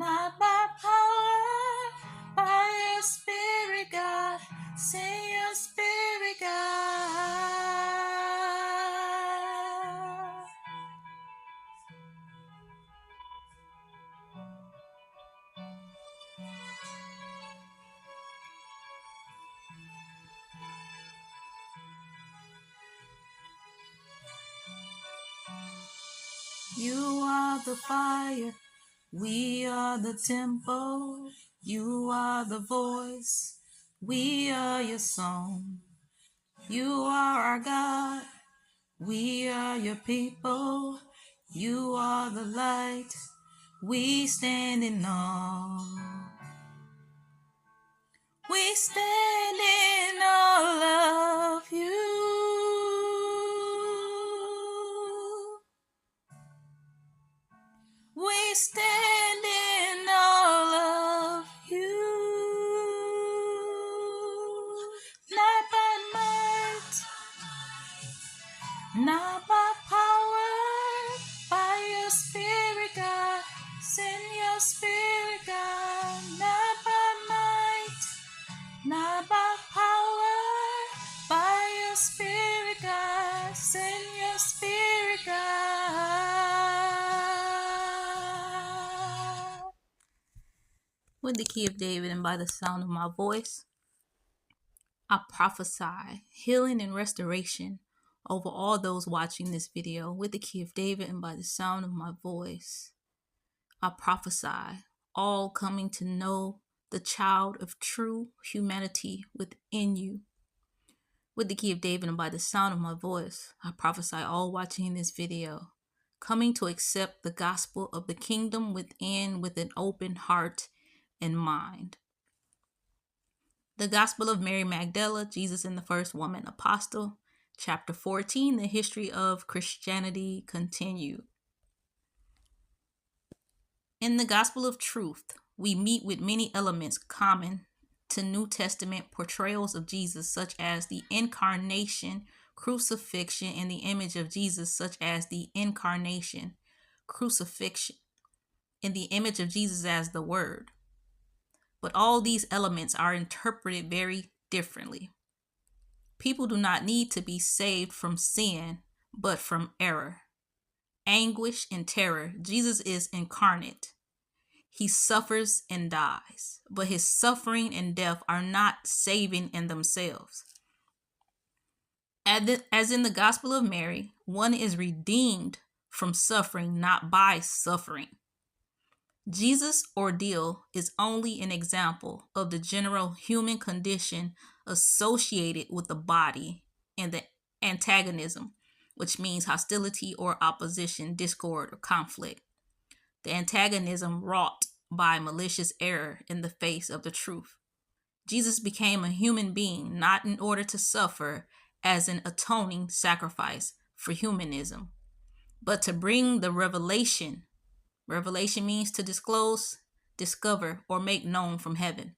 not by power, by your spirit, God. Send your spirit, God. You are the fire, we are the temple. You are the voice, we are your song. You are our God, we are your people. You are the light, we stand in awe. We stand in awe of you. We stand in awe of you. Not by might, not by power, by your spirit, God. Send your spirit, God. Not by might, not by power, by your spirit, God. Send your spirit, God. With the key of David and by the sound of my voice, I prophesy healing and restoration over all those watching this video. With the key of David and by the sound of my voice, I prophesy all coming to know the child of true humanity within you. With the key of David and by the sound of my voice, I prophesy all watching this video coming to accept the gospel of the kingdom within with an open heart and mind. The Gospel of Mary Magdala, Jesus and the First Woman Apostle, Chapter 14, The History of Christianity continued. In the Gospel of Truth, we meet with many elements common to New Testament portrayals of Jesus, such as the incarnation, crucifixion, and the image of Jesus, such as the incarnation, crucifixion, and the image of Jesus as the Word. But all these elements are interpreted very differently. People do not need to be saved from sin, but from error, anguish, and terror. Jesus is incarnate. He suffers and dies, but his suffering and death are not saving in themselves. As in the Gospel of Mary, one is redeemed from suffering, not by suffering. Jesus' ordeal is only an example of the general human condition associated with the body and the antagonism, which means hostility or opposition, discord, or conflict. The antagonism wrought by malicious error in the face of the truth. Jesus became a human being not in order to suffer as an atoning sacrifice for humanism, but to bring the revelation. Revelation means to disclose, discover, or make known from heaven.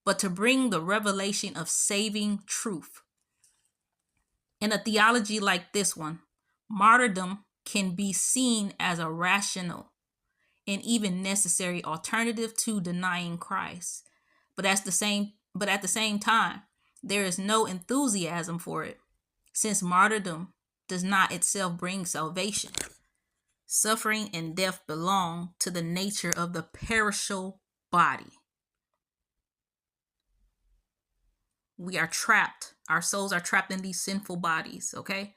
But to bring the revelation of saving truth. In a theology like this one, martyrdom can be seen as a rational and even necessary alternative to denying Christ. But at the same time, there is no enthusiasm for it, since martyrdom does not itself bring salvation. Suffering and death belong to the nature of the perishable body. We are trapped. Our souls are trapped in these sinful bodies, okay?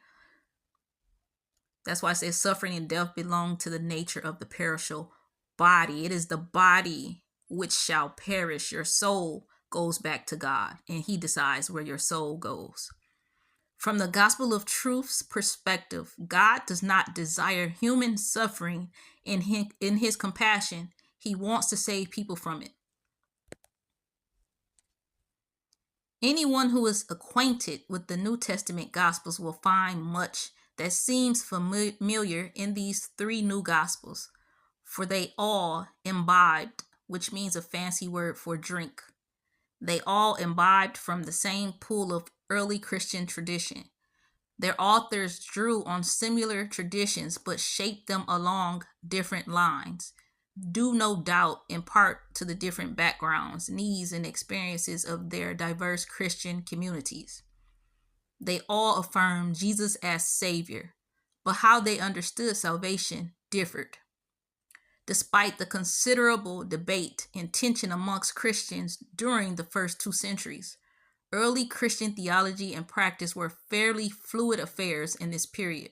That's why it says suffering and death belong to the nature of the perishable body. It is the body which shall perish. Your soul goes back to God, and he decides where your soul goes. From the Gospel of Truth's perspective, God does not desire human suffering in his compassion. He wants to save people from it. Anyone who is acquainted with the New Testament Gospels will find much that seems familiar in these three new Gospels, for they all imbibed, which means a fancy word for drink. They all imbibed from the same pool of early Christian tradition. Their authors drew on similar traditions but shaped them along different lines. due no doubt in part to the different backgrounds, needs, and experiences of their diverse Christian communities. They all affirmed Jesus as Savior, but how they understood salvation differed. Despite the considerable debate and tension amongst Christians during the first 2 centuries, early Christian theology and practice were fairly fluid affairs in this period.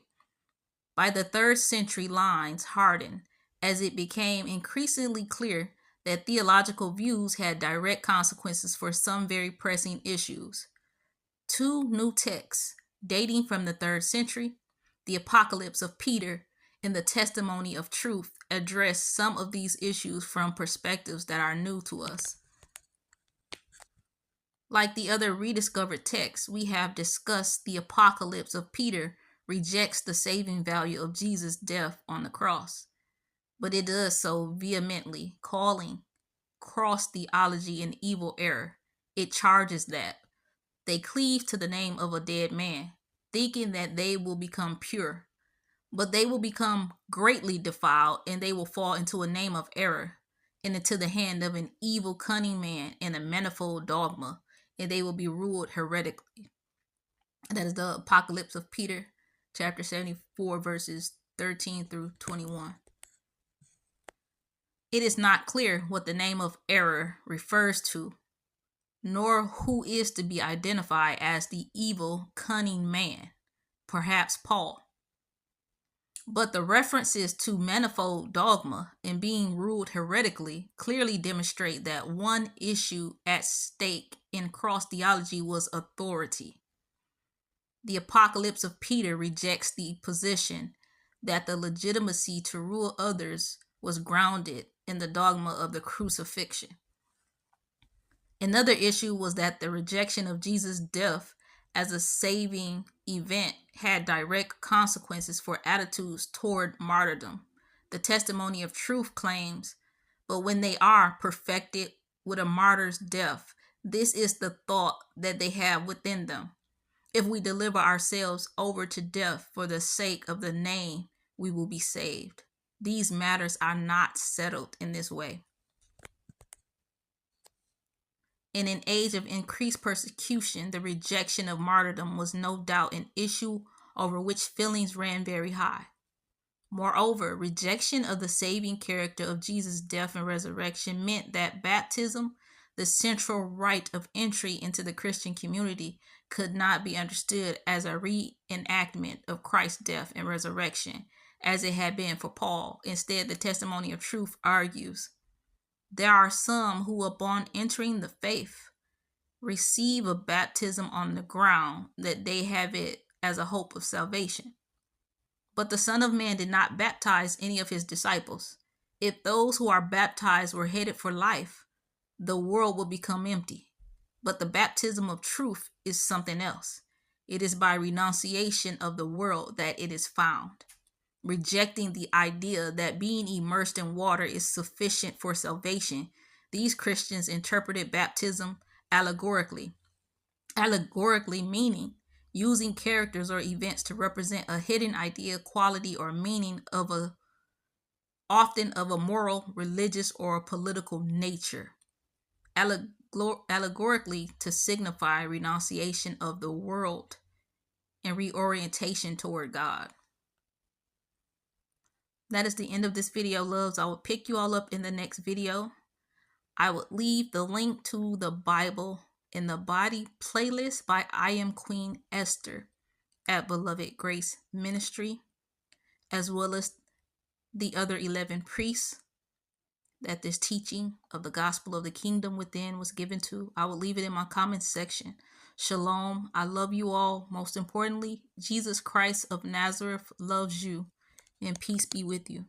By the 3rd century, lines hardened as it became increasingly clear that theological views had direct consequences for some very pressing issues. 2 new texts dating from the 3rd century, the Apocalypse of Peter and the Testimony of Truth, address some of these issues from perspectives that are new to us. Like the other rediscovered texts we have discussed, the Apocalypse of Peter rejects the saving value of Jesus' death on the cross, but it does so vehemently, calling cross theology an evil error. It charges that they cleave to the name of a dead man, thinking that they will become pure, but they will become greatly defiled, and they will fall into a name of error and into the hand of an evil, cunning man and a manifold dogma, and they will be ruled heretically. That is the Apocalypse of Peter, chapter 74, verses 13 through 21. It is not clear what the name of error refers to, nor who is to be identified as the evil, cunning man, perhaps Paul. But the references to manifold dogma and being ruled heretically clearly demonstrate that one issue at stake in cross theology was authority. The Apocalypse of Peter rejects the position that the legitimacy to rule others was grounded in the dogma of the crucifixion. Another issue was that the rejection of Jesus' death as a saving event had direct consequences for attitudes toward martyrdom. The Testimony of Truth claims, but when they are perfected with a martyr's death, this is the thought that they have within them. If we deliver ourselves over to death for the sake of the name, we will be saved. These matters are not settled in this way. In an age of increased persecution, the rejection of martyrdom was no doubt an issue over which feelings ran very high. Moreover, rejection of the saving character of Jesus' death and resurrection meant that baptism, the central rite of entry into the Christian community, could not be understood as a reenactment of Christ's death and resurrection, as it had been for Paul. Instead, the Testimony of Truth argues, there are some who, upon entering the faith, receive a baptism on the ground that they have it as a hope of salvation. But the Son of Man did not baptize any of his disciples. If those who are baptized were headed for life, the world will become empty. But the baptism of truth is something else. It is by renunciation of the world that it is found. Rejecting the idea that being immersed in water is sufficient for salvation, these Christians interpreted baptism allegorically. Allegorically meaning using characters or events to represent a hidden idea, quality, or meaning often of a moral, religious, or political nature. Allegorically to signify renunciation of the world and reorientation toward God. That is the end of this video, loves. I will pick you all up in the next video. I will leave the link to the Bible in the body playlist by I Am Queen Esther at Beloved Grace Ministry, as well as the other 11 priests that this teaching of the gospel of the kingdom within was given to. I will leave it in my comments section. Shalom. I love you all. Most importantly, Jesus Christ of Nazareth loves you, and peace be with you.